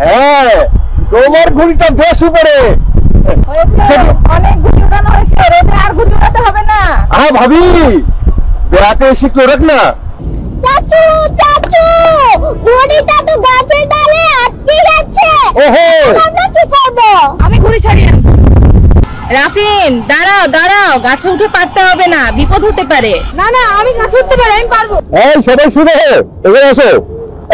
হ্যাঁ, তোমার ঘুড়িটা বেশ উপরে। অনেক ঘুড়ি উড়ানো হয়েছে, রোদে আর ঘুড়ি উড়াতে হবে না। ভাবি বেড়াতে এসে ক্লোরাক না। চাচু চাচু, ঘুড়িটা তো গাছের ডালে আটকে গেছে। ওহো, আমরা কি করব? আমি ঘুড়ি ছাড়িয়ে আনছি। রাফিন দাঁড়াও দাঁড়াও, গাছে উঠে পারতে হবে না, বিপদ হতে পারে। না না, আমি গাছে উঠতে পারি, আমি পারবো। এই সবাই শুনে এখানে আসো।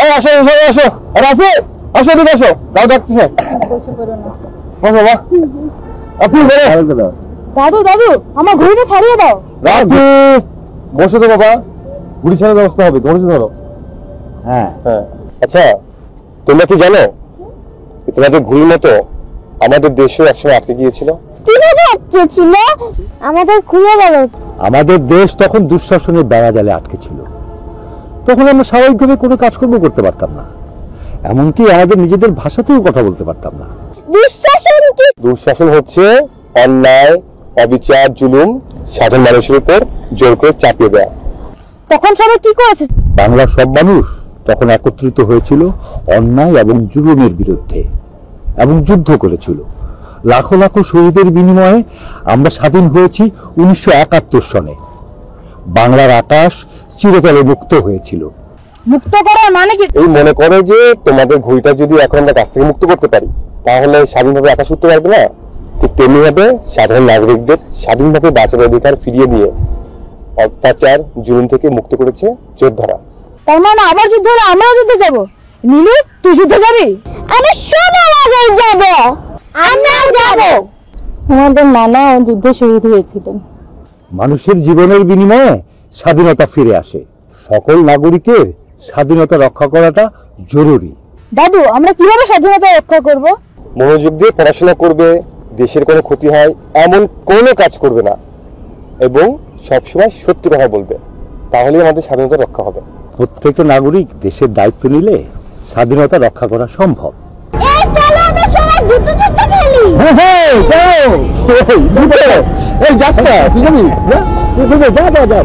এই আসো আসো আসো, রাফি আসো, এদিকে আসো, দাও ডাকতেছে। বসো বাবা, আপনি বলে। দাদু দাদু, আমার ঘুড়িটা ছাড়িয়ে দাও। রাফি বসো তো বাবা, ঘুড়ি ছাড়ার ব্যবস্থা হবে, ধরে ধরো। হ্যাঁ হ্যাঁ। আচ্ছা, তোমরা কি জানো তোমাদের ঘুড়ির মতো আমাদের দেশেও একসময় আটকে গিয়েছিল? কিভাবে আটকে ছিল? আমাদের খুলে বলো। আমাদের দেশ তখন দুঃশাসনের বেড়াজালে আটকে ছিল। তখন আমরা স্বাভাবিকভাবে কোনো কাজকর্ম করতে পারতাম না, এমনকি আমাদের নিজেদের ভাষাতেও কথা বলতে পারতাম না। দুঃশাসন কি? দুঃশাসন হচ্ছে অন্যায়, অবিচার, জুলুম সাধারণ মানুষের উপর জোর করে চাপিয়ে দেয়া। তখন সবাই কি করেছে? বাংলার সব মানুষ তখন একত্রিত হয়েছিল অন্যায় এবং জুলুমের বিরুদ্ধে এবং যুদ্ধ করেছিল। লাখো লাখো শহীদের বিনিময়ে আমরা স্বাধীন হয়েছি 1971 সনে। বাংলার আকাশ চিরতরে মুক্ত হয়েছিল। মুক্ত করার মানে কি? এই মনে করো যে তোমাদের ঘুড়িটা যদি এখন আমরা কাছ থেকে মুক্ত করতে পারি, তাহলে স্বাধীনভাবে আকাশ উঠতে পারবে না। ঠিক তেমনি ভাবে সাধারণ নাগরিকদের স্বাধীনভাবে বাঁচার অধিকার ফিরিয়ে দিয়ে অত্যাচার, জুলুম থেকে মুক্ত করেছে যোদ্ধারা। তার মানে আবার যুদ্ধ হলে আমরাও যুদ্ধে যাব? নীলু, তুই যুদ্ধে যাবি? আমি সবার আগে যাব। আমরাও যাব। আমাদের নানা যুদ্ধে শহীদ হয়েছিলেন। মানুষের জীবনের বিনিময়ে স্বাধীনতা ফিরে আসে। সকল নাগরিকের স্বাধীনতা রক্ষা করাটা জরুরি। দাদু, আমরা কিভাবে স্বাধীনতা রক্ষা করব? মনোযোগ দিয়ে পড়াশোনা করবে, দেশের কোনো ক্ষতি হয় এমন কোনো কাজ করবে না এবং সবসময় সত্যি কথা বলবে, তাহলেই আমাদের স্বাধীনতা রক্ষা হবে। প্রত্যেকটা নাগরিক দেশের দায়িত্ব নিলে স্বাধীনতা রক্ষা করা সম্ভব। এই চলো আমরা সবাই যুদ্ধ খেলি। হ্যাঁ যাও, এই যাত্রা কি জানি, যা যা যা।